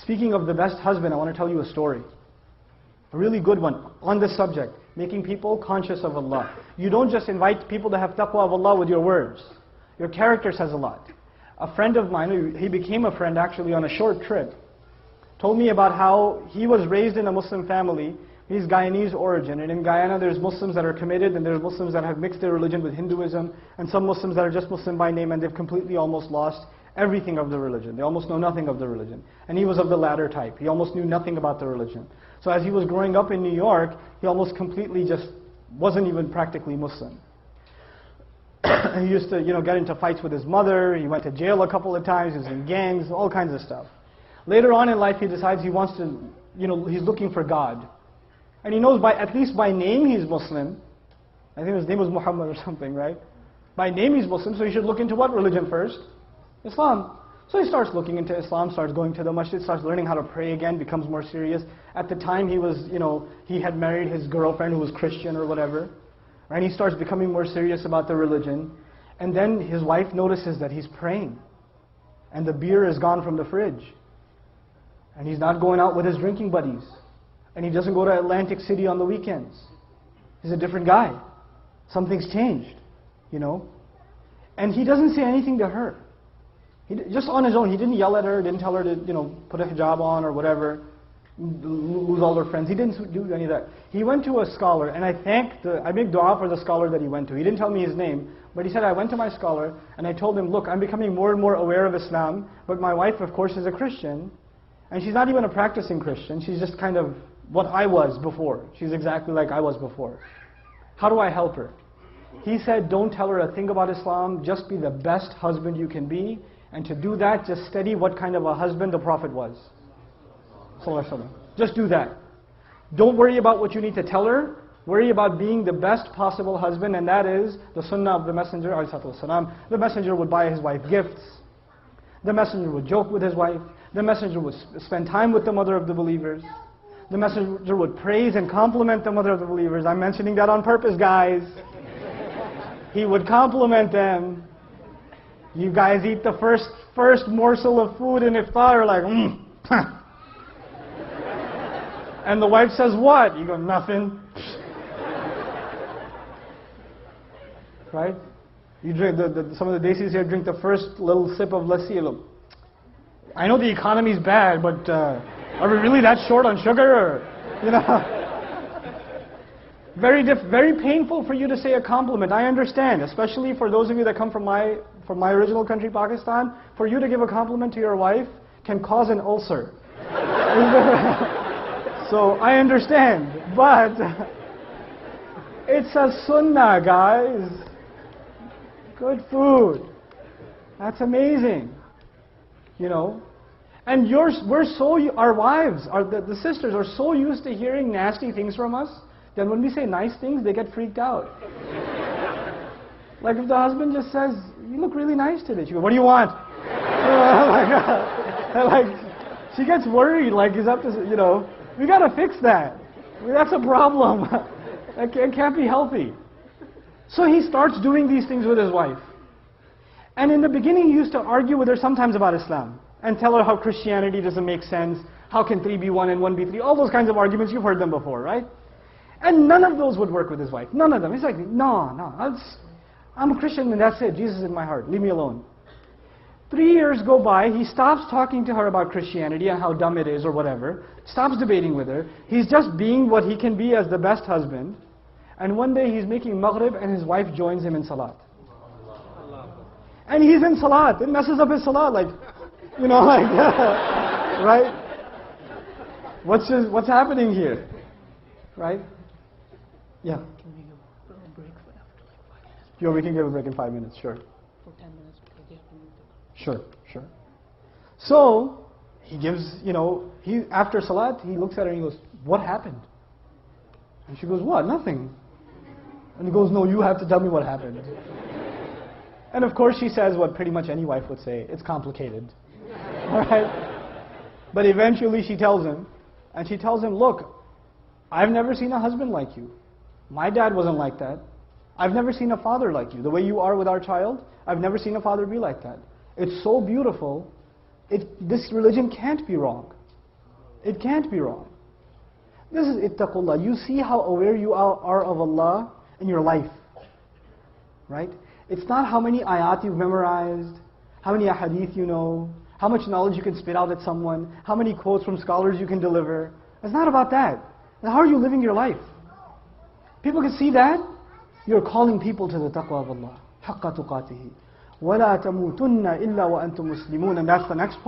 Speaking of the best husband, I want to tell you a story. A really good one on this subject. Making people conscious of Allah. You don't just invite people to have taqwa of Allah with your words. Your character says a lot. A friend of mine, he became a friend actually on a short trip, told me about how he was raised in a Muslim family. He's Guyanese origin, and in Guyana there's Muslims that are committed, and there's Muslims that have mixed their religion with Hinduism, and some Muslims that are just Muslim by name, and they've completely almost lost everything of the religion. They almost know nothing of the religion. And he was of the latter type. He almost knew nothing about the religion. So as he was growing up in New York, he almost completely just wasn't even practically Muslim. He used to, get into fights with his mother. He went to jail a couple of times. He was in gangs, all kinds of stuff. Later on in life, he decides he wants to, he's looking for God. And he knows, at least by name, he's Muslim. I think his name was Muhammad or something, right? By name, he's Muslim, so he should look into what religion first? Islam. So he starts looking into Islam, starts going to the masjid, starts learning how to pray again, becomes more serious. At the time, he was, he had married his girlfriend who was Christian or whatever. Right? He starts becoming more serious about the religion. And then his wife notices that he's praying. And the beer is gone from the fridge. And he's not going out with his drinking buddies. And he doesn't go to Atlantic City on the weekends. He's a different guy. Something's changed, And he doesn't say anything to her. Just on his own, he didn't yell at her, didn't tell her to, put a hijab on or whatever, lose all her friends. He didn't do any of that. He went to a scholar, and I make dua for the scholar that he went to. He didn't tell me his name, but he said, I went to my scholar, and I told him, look, I'm becoming more and more aware of Islam, but my wife, of course, is a Christian, and she's not even a practicing Christian. She's just kind of what I was before. She's exactly like I was before. How do I help her? He said, don't tell her a thing about Islam, just be the best husband you can be. And to do that, just study what kind of a husband the Prophet was. Just do that. Don't worry about what you need to tell her. Worry about being the best possible husband, and that is the sunnah of the Messenger. The Messenger would buy his wife gifts. The Messenger would joke with his wife. The Messenger would spend time with the mother of the believers. The Messenger would praise and compliment the mother of the believers. I'm mentioning that on purpose, guys. He would compliment them. You guys eat the first morsel of food in iftar, like, And the wife says, what? You go, nothing. Right? You drink, some of the desis here drink the first little sip of lassi. Look, I know the economy's bad, but are we really that short on sugar? Or, Very painful for you to say a compliment. I understand, especially for those of you that come from my original country, Pakistan. For you to give a compliment to your wife can cause an ulcer. So I understand, but it's a sunnah, guys. Good food. That's amazing. And our wives, the sisters are so used to hearing nasty things from us. Then when we say nice things, they get freaked out. Like if the husband just says, you look really nice today. She goes, what do you want? She gets worried, he's up to, we got to fix that. That's a problem. It can't be healthy. So he starts doing these things with his wife. And in the beginning, he used to argue with her sometimes about Islam and tell her how Christianity doesn't make sense. How can 3 be 1 and 1 be 3? All those kinds of arguments, you've heard them before, right? And none of those would work with his wife. None of them. He's like, no, I'm a Christian and that's it. Jesus is in my heart. Leave me alone. 3 years go by. He stops talking to her about Christianity and how dumb it is or whatever. Stops debating with her. He's just being what he can be as the best husband. And one day he's making maghrib and his wife joins him in salat. And he's in salat. It messes up his salat. Right? What's happening here? Right? Yeah. Can we give a break for after 5 minutes? Sure, we can give a break in 5 minutes, sure. For 10 minutes because they have to move the car. Sure. So, he gives, after salat, he looks at her and he goes, what happened? And she goes, what? Nothing. And he goes, no, you have to tell me what happened. And of course she says what pretty much any wife would say, it's complicated. Alright? But eventually she tells him, and she tells him, look, I've never seen a husband like you. My dad wasn't like that. I've never seen a father like you. The way you are with our child, I've never seen a father be like that. It's so beautiful. This religion can't be wrong. It can't be wrong. This is ittaqullah. You see how aware you are of Allah in your life. Right? It's not how many ayat you've memorized, how many ahadith you know, how much knowledge you can spit out at someone, how many quotes from scholars you can deliver. It's not about that. Now, how are you living your life? People can see that. You're calling people to the taqwa of Allah. حَقَّ تُقَاتِهِ وَلَا تَمُوتُنَّ إِلَّا وَأَنْتُمْ مُسْلِمُونَ. And that's the next part.